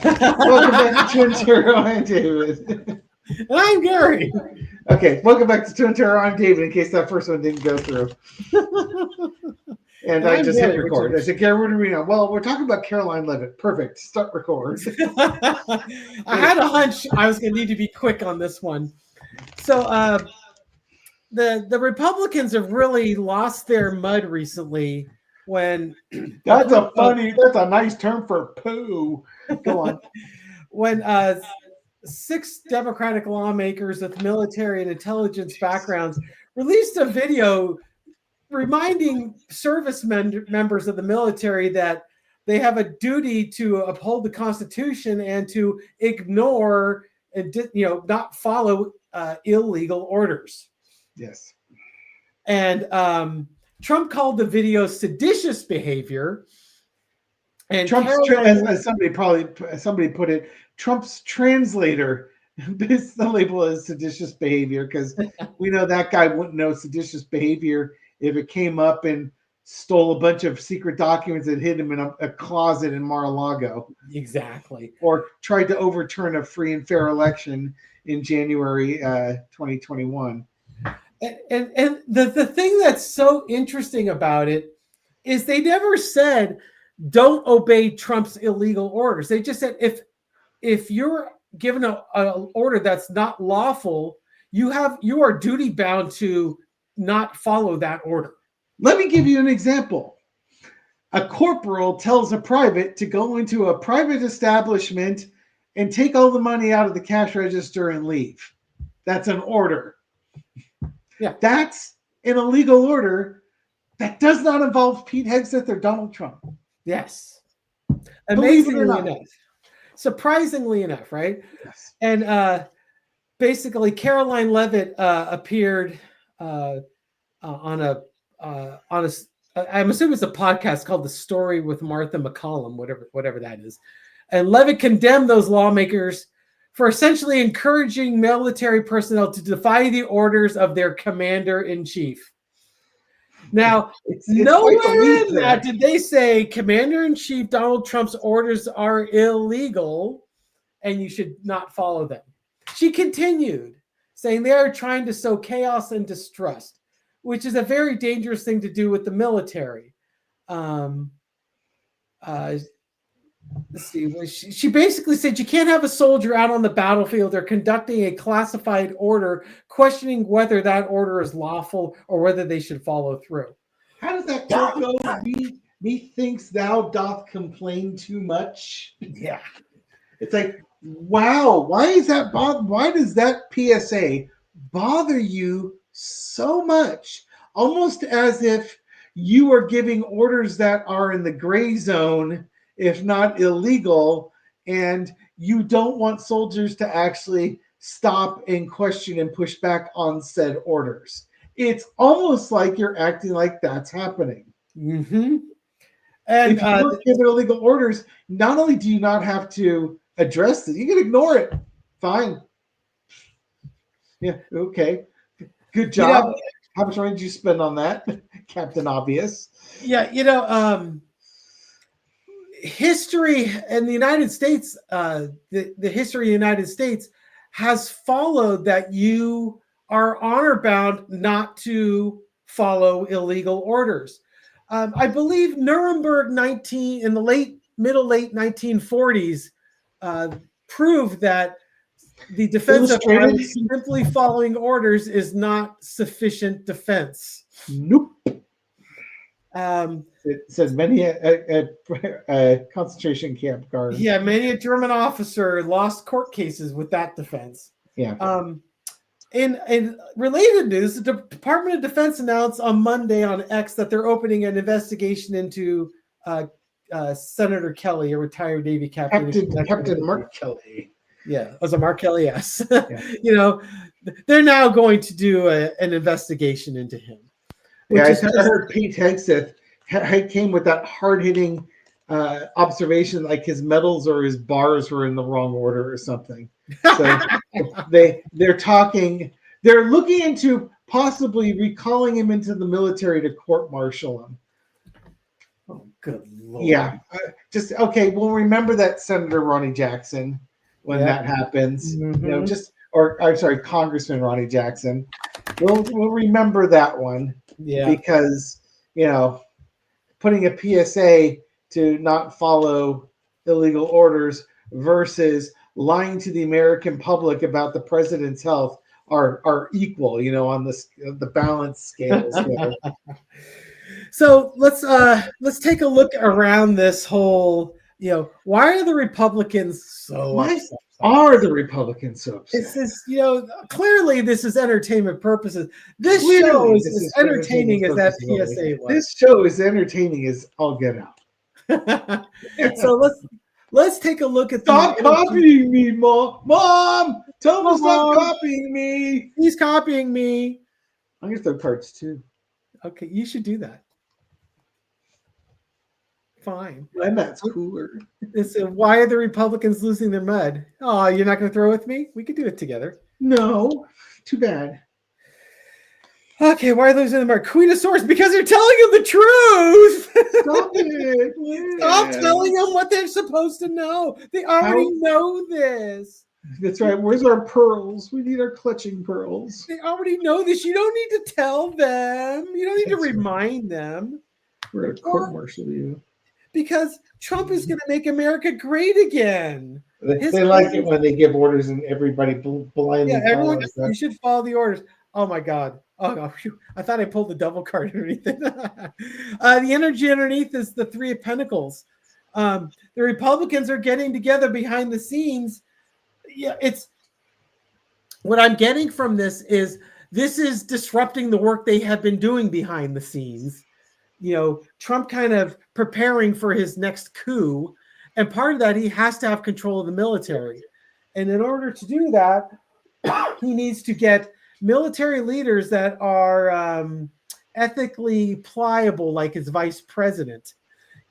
Welcome back to Twin Terror. I'm David. And I'm Gary. Okay, welcome back to Twin Terror. I'm David. In case that first one didn't go through, and And I I'm just hit Gary. record. I said, "Gary, what are we now?" Well, we're talking about Caroline Levitt. Perfect. Start record. I had a hunch I was going to need to be quick on this one. So the Republicans have really lost their mud recently when That's a nice term for poo. Go on. when 6 Democratic lawmakers with military and intelligence backgrounds released a video reminding members of the military that they have a duty to uphold the Constitution and to ignore and not follow illegal orders. Yes. And Trump called the video seditious behavior. And Trump's as somebody put it, Trump's translator is the label as seditious behavior because we know that guy wouldn't know seditious behavior if it came up and stole a bunch of secret documents and hid them in a closet in Mar-a-Lago. Exactly. Or tried to overturn a free and fair election in January 2021. And the thing that's so interesting about it is they never said don't obey Trump's illegal orders. They just said if you're given an order that's not lawful, you are duty bound to not follow that order. Let me give you an example. A corporal tells a private to go into a private establishment and take all the money out of the cash register and leave. That's an order. Yeah. That's an illegal order that does not involve Pete Hegseth or Donald Trump. Yes. Amazingly enough. Surprisingly enough, right? Yes. And basically, Caroline Levitt appeared on a I'm assuming it's a podcast called The Story with Martha McCallum, whatever that is. And Levitt condemned those lawmakers for essentially encouraging military personnel to defy the orders of their commander-in-chief. Now, it's nowhere in that did they say Commander-in-Chief Donald Trump's orders are illegal and you should not follow them. She continued, saying they are trying to sow chaos and distrust, which is a very dangerous thing to do with the military. Let's see. She basically said you can't have a soldier out on the battlefield or conducting a classified order, questioning whether that order is lawful or whether they should follow through. How does that quote go? Methinks thou doth complain too much. Yeah. It's like, wow, why does that PSA bother you so much? Almost as if you are giving orders that are in the gray zone, if not illegal, and you don't want soldiers to actually stop and question and push back on said orders. It's almost like you're acting like that's happening. Mm-hmm. And if you're giving illegal orders, not only do you not have to address it, you can ignore it. Fine. Yeah, okay. Good job. How much money did you spend on that, Captain Obvious? Yeah, history in the United States, the history of the United States has followed that you are honor bound not to follow illegal orders. I believe Nuremberg in the late 1940s proved that the defense of violence simply following orders is not sufficient defense. Nope. It says many a concentration camp guard. Yeah, many a German officer lost court cases with that defense. Yeah. In related news, the Department of Defense announced on Monday on X that they're opening an investigation into Senator Kelly, a retired Navy captain. Captain Mark Kelly. Yeah, was it Mark Kelly? Yes. Yeah. They're now going to do an investigation into him. Yeah, I heard Pete Hegseth came with that hard-hitting observation, like his medals or his bars were in the wrong order or something. So they're looking into possibly recalling him into the military to court-martial him. Good Lord. Yeah. Just okay. We'll remember that Senator Ronnie Jackson when Yep. that happens. Mhm. Or I'm sorry, Congressman Ronnie Jackson. We'll remember that one Yeah. because putting a PSA to not follow illegal orders versus lying to the American public about the president's health are equal, on the balance scales there. So let's take a look around this whole. Why are the Republicans so Why upset? are the Republicans so It's upset? this, clearly this is entertainment purposes. This show Clearly, is this as is for entertaining entertainment as that purposes only. PSA was. This show is entertaining as all get out. So let's take a look at Stop the copying me, Mom! Mom! Tell him to stop Mom, copying me! he's copying me. I'm gonna throw cards too. Okay, you should do that. Fine. And that's cooler. It's why are the Republicans losing their mud? Oh, you're not going to throw with me? We could do it together. No, too bad. Okay, why are they losing their mud? Queen of Swords, because they're telling them the truth. Stop it! Stop Yeah. telling them what they're supposed to know. They already know this. That's right. Where's our pearls? We need our clutching pearls. They already know this. You don't need to tell them. You don't need to remind them. We're gonna court-martial you. Because Trump is going to make America great again. They like it when they give orders and everybody blindly follows. That. You should follow the orders. Oh my God. Oh, I thought I pulled the double card underneath it. The energy underneath is the Three of Pentacles. The Republicans are getting together behind the scenes. Yeah, it's what I'm getting from this is disrupting the work they have been doing behind the scenes. Trump kind of preparing for his next coup. And part of that, he has to have control of the military. And in order to do that, he needs to get military leaders that are ethically pliable, like his vice president,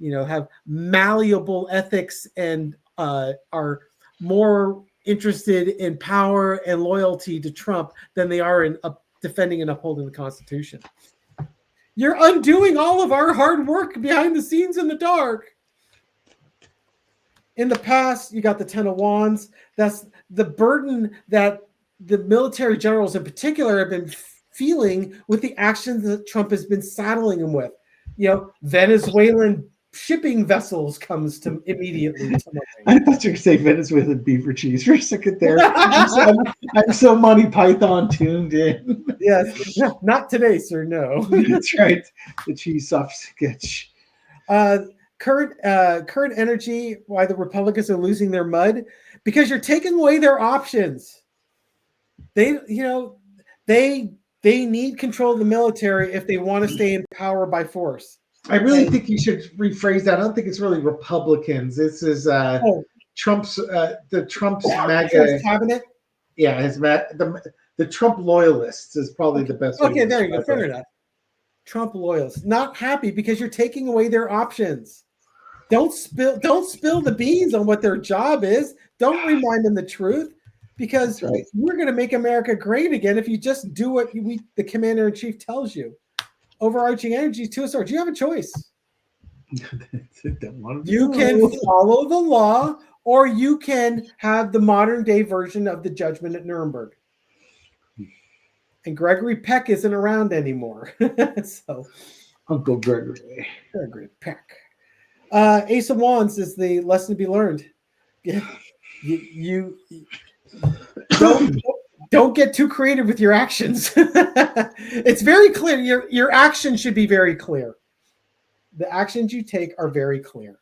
have malleable ethics and are more interested in power and loyalty to Trump than they are in defending and upholding the Constitution. You're undoing all of our hard work behind the scenes in the dark. In the past, you got the Ten of Wands. That's the burden that the military generals in particular have been feeling with the actions that Trump has been saddling them with. Venezuelan shipping vessels comes to immediately to mind. I thought you were going to say Venezuelan beaver cheese for a second there. I'm so Monty Python tuned in. Yes, not today, sir. No, that's right. The cheese soft sketch. Current energy. Why the Republicans are losing their mud? Because you're taking away their options. They need control of the military if they want to stay in power by force. I really think you should rephrase that. I don't think it's really Republicans. This is Trump's Trump's MAGA cabinet. Yeah, the Trump loyalists is probably the best way. Okay, there you go. Fair enough. Trump loyalists not happy because you're taking away their options. Don't spill the beans on what their job is. Don't remind them the truth, because we're going to make America great again if you just do what the commander-in-chief tells you. Overarching energy, Two of Swords. You have a choice. You can follow the law, or you can have the modern day version of the judgment at Nuremberg. And Gregory Peck isn't around anymore. So, Uncle Gregory Peck. Ace of Wands is the lesson to be learned. You don't get too creative with your actions. It's very clear. Your actions should be very clear. The actions you take are very clear.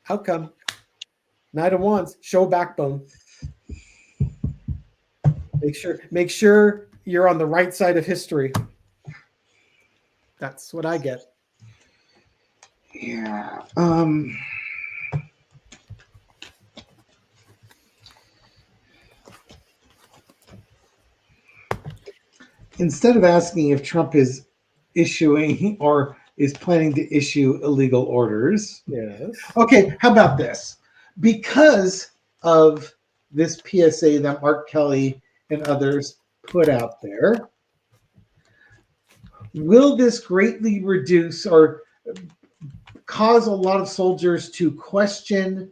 Outcome. Knight of Wands. Show backbone. Make sure you're on the right side of history. That's what I get. Yeah. Instead of asking if Trump is issuing or is planning to issue illegal orders. Yes. Okay, how about this? Because of this PSA that Mark Kelly and others put out there, Will this greatly reduce or cause a lot of soldiers to question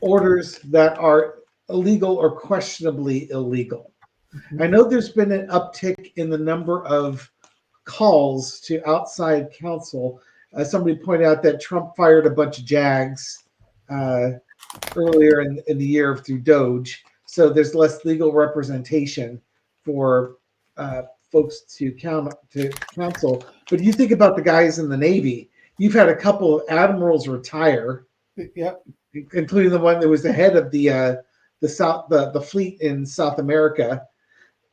orders that are illegal or questionably illegal? I know there's been an uptick in the number of calls to outside counsel. Somebody pointed out that Trump fired a bunch of JAGs earlier in the year through Doge, so there's less legal representation for folks to counsel. But you think about the guys in the Navy. You've had a couple of admirals retire, Yep. including the one that was the head of the fleet in South America,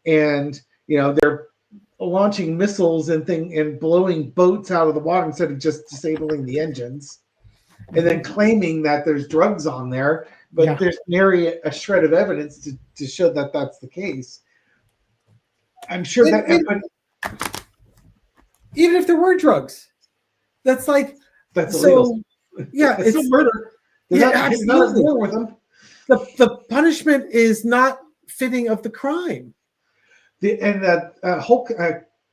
and they're launching missiles and blowing boats out of the water instead of just disabling the engines, and then claiming that there's drugs on there, but there's nary a shred of evidence to show that that's the case. I'm sure even if there were drugs, that's illegal. Yeah, it's still murder. They're not at war with them. The punishment is not fitting of the crime.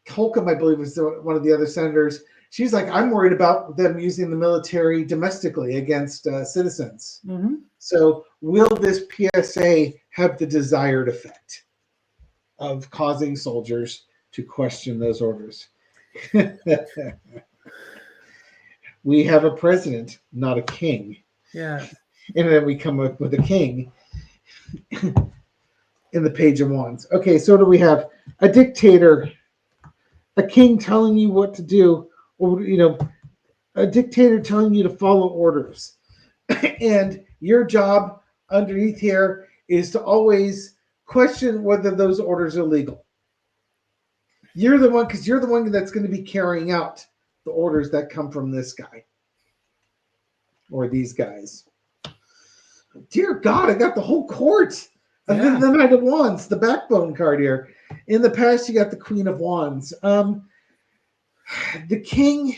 Holcomb, I believe, was one of the other senators. She's like, I'm worried about them using the military domestically against citizens. Mm-hmm. So will this PSA have the desired effect of causing soldiers to question those orders? We have a president, not a king. Yeah. And then we come up with a king in the Page of Wands. Okay, so what do we have? A dictator, a king telling you what to do, or a dictator telling you to follow orders. And your job underneath here is to always question whether those orders are legal. You're the one that's going to be carrying out the orders that come from this guy or these guys. Dear God, I got the whole court. And then the Knight of Wands, the backbone card here. In the past, you got the Queen of Wands. The king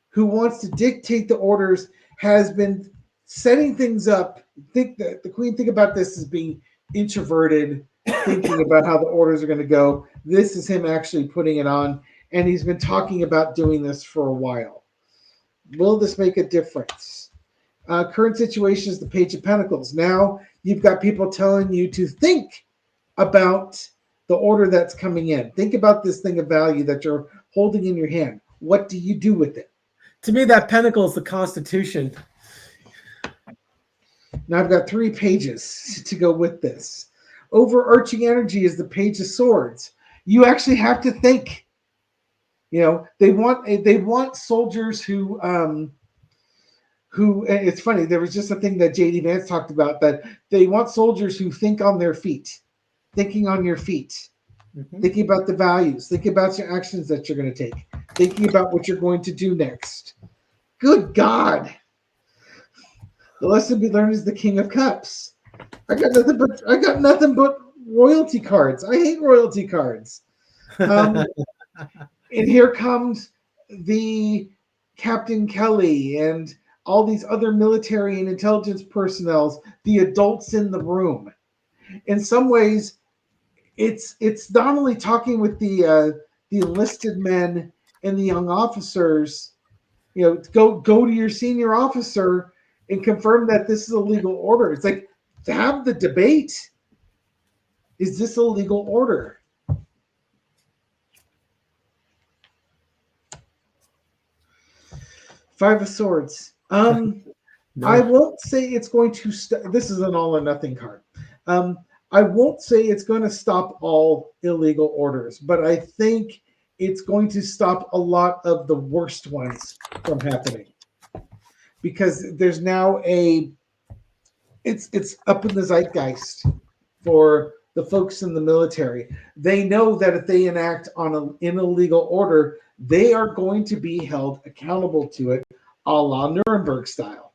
who wants to dictate the orders has been setting things up. Think about this as being introverted, thinking about how the orders are going to go. This is him actually putting it on, and he's been talking about doing this for a while. Will this make a difference? Current situation is the Page of Pentacles. Now you've got people telling you to think about the order that's coming in. Think about this thing of value that you're holding in your hand. What do you do with it? To me, that pentacle is the Constitution. Now I've got 3 pages to go with this. Overarching energy is the Page of Swords. You actually have to think. They want soldiers who it's funny. There was just a thing that J.D. Vance talked about, that they want soldiers who think on their feet, thinking on your feet, thinking about the values, thinking about your actions that you're going to take, thinking about what you're going to do next. Good God. The lesson to be learned is the King of Cups. I got nothing but royalty cards. I hate royalty cards. And here comes the Captain Kelly and all these other military and intelligence personnel, the adults in the room. In some ways, it's not only talking with the enlisted men and the young officers. Go to your senior officer and confirm that this is a legal order. It's like, to have the debate. Is this a legal order? Five of Swords. No. I won't say it's going to this is an all or nothing card. I won't say it's going to stop all illegal orders, but I think it's going to stop a lot of the worst ones from happening, because there's now it's up in the zeitgeist for the folks in the military. They know that if they enact on an illegal order, they are going to be held accountable to it, a la Nuremberg style.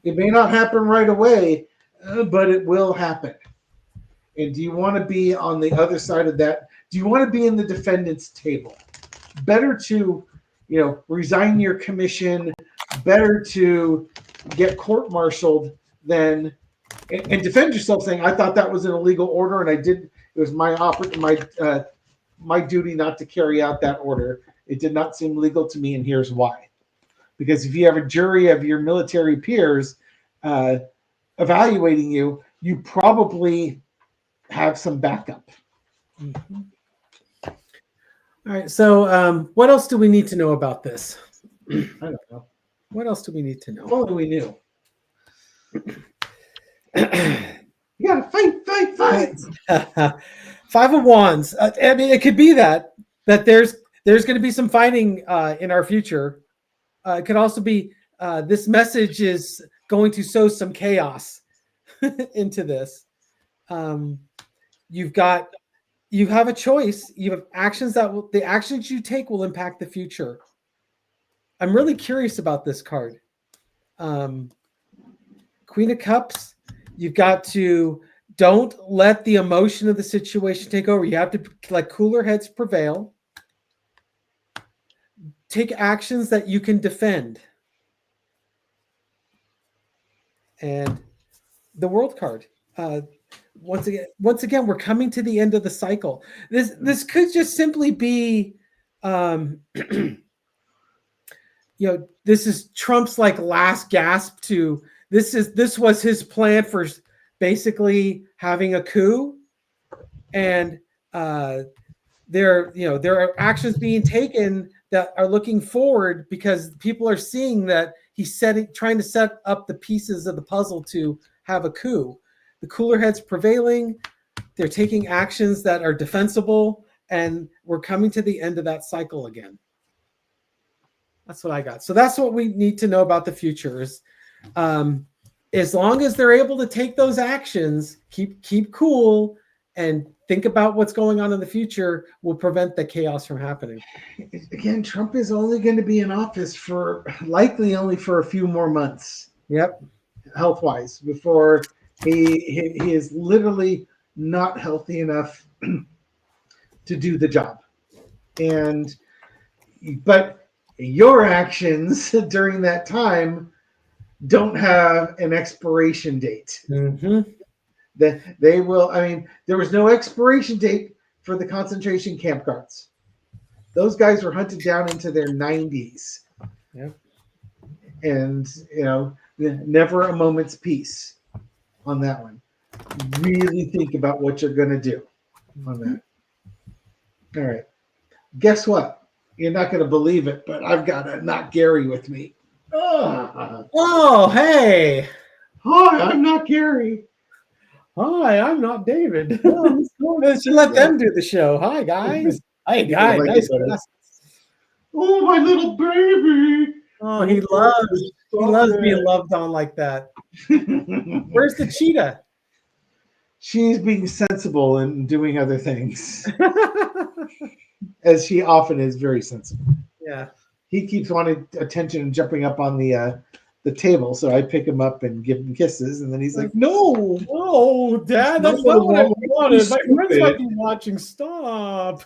It may not happen right away, but it will happen. And do you want to be on the other side of that? Do you want to be in the defendant's table? Better to, resign your commission, better to get court-martialed than and defend yourself saying, I thought that was an illegal order and it was my my duty not to carry out that order. It did not seem legal to me, and here's why. Because if you have a jury of your military peers uh, evaluating you, you probably have some backup. Mm-hmm. All right. So, what else do we need to know about this? I don't know. What else do we need to If know? only we knew. You gotta fight. 5 of Wands. I mean, it could be that there's going to be some fighting in our future. It could also be this message is going to sow some chaos into this. You have a choice. You have actions the actions you take will impact the future. I'm really curious about this card. Queen of Cups. You've got to don't let the emotion of the situation take over. You have to let cooler heads prevail. Take actions that you can defend. And the World card. Once again, we're coming to the end of the cycle. This could just simply be, this is Trump's like last gasp to this was his plan for basically having a coup, and there are actions being taken that are looking forward because people are seeing that he's trying to set up the pieces of the puzzle to have a coup. The cooler heads prevailing, they're taking actions that are defensible, and we're coming to the end of that cycle again. That's what I got. So that's what we need to know about the future is, as long as they're able to take those actions, keep cool, and think about what's going on in the future, will prevent the chaos from happening. Again, Trump is only going to be in office for likely only for a few more months. Yep. Health-wise, before he is literally not healthy enough to do the job. But your actions during that time don't have an expiration date. Mm-hmm. They will. I mean, there was no expiration date for the concentration camp guards. Those guys were hunted down into their 90s. Yep. And never a moment's peace on that one. Really think about what you're going to do on that. All right. Guess what? You're not going to believe it, but I've got a Not Gary with me. Oh, hey. Hi, I'm Not Gary. Hi, I'm not David. Let's let them do the show. Hi, guys. Hi, guys. Nice. Oh, my little baby. Oh, he loves being loved on like that. Where's the cheetah? She's being sensible and doing other things. As she often is very sensible. Yeah. He keeps wanting attention and jumping up on the table, so I pick him up and give him kisses, and then he's like, "No, oh, Dad, that's not what I wanted. My friends might be watching. Stop."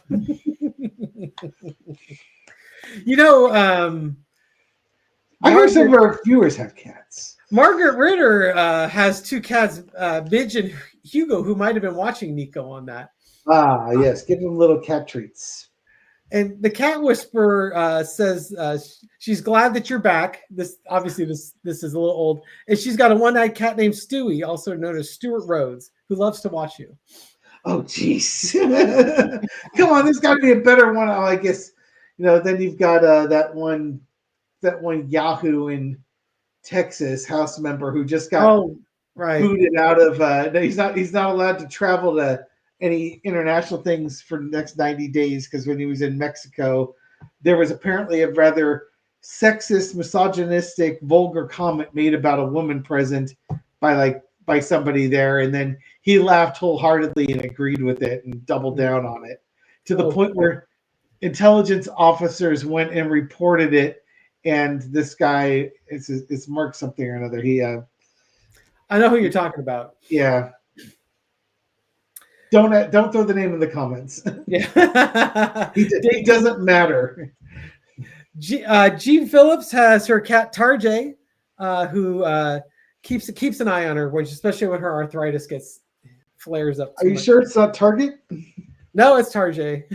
I hear some of our viewers have cats. Margaret Ritter has 2 cats, Midge and Hugo, who might have been watching Nico on that. Ah, yes, give them little cat treats. And the cat whisperer says she's glad that you're back. This is a little old, and she's got a one-eyed cat named Stewie, also known as Stuart Rhodes, who loves to watch you. Oh, jeez! Come on, there's got to be a better one. I guess Then you've got that one Yahoo in Texas house member who just got booted out of. He's not allowed to travel to any international things for the next 90 days because when he was in Mexico, there was apparently a rather sexist, misogynistic, vulgar comment made about a woman present by somebody there, and then he laughed wholeheartedly and agreed with it and doubled down on it to the point where intelligence officers went and reported it, and this guy it's Mark something or another. I know who you're talking about. Yeah. Don't throw the name in the comments. Yeah. he doesn't matter. Jean Phillips has her cat Tarjay, who keeps an eye on her, especially when her arthritis flares up. Are you sure it's not Target? No, it's Tarjay.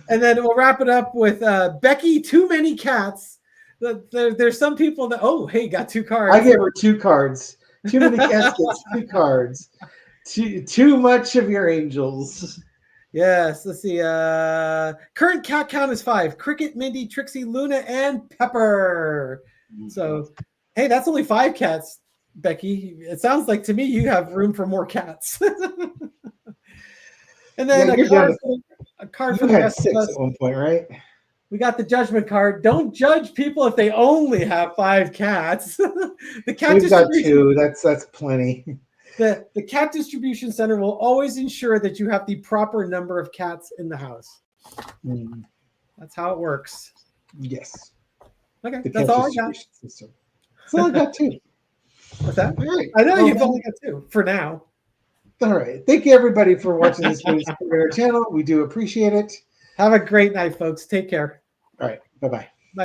And then we'll wrap it up with Becky, too many cats. There's some people that, oh, hey, got 2 cards. I gave her 2 cards. Too many cats gets 2 cards. Too much of your angels. Yes, let's see. Current cat count is 5. Cricket, Mindy, Trixie, Luna, and Pepper. So, hey, that's only 5 cats, Becky. It sounds like to me you have room for more cats. And then a card for the rest 6 of us. at one point, right? We got the judgment card. Don't judge people if they only have 5 cats. The cat We've got 2. That's plenty. The cat distribution center will always ensure that you have the proper number of cats in the house. That's how it works. Yes. Okay, that's all I got. That's all I got too. What's that? All right. I know you've only got 2 for now. All right. Thank you, everybody, for watching this video on our channel. We do appreciate it. Have a great night, folks. Take care. All right. Bye-bye.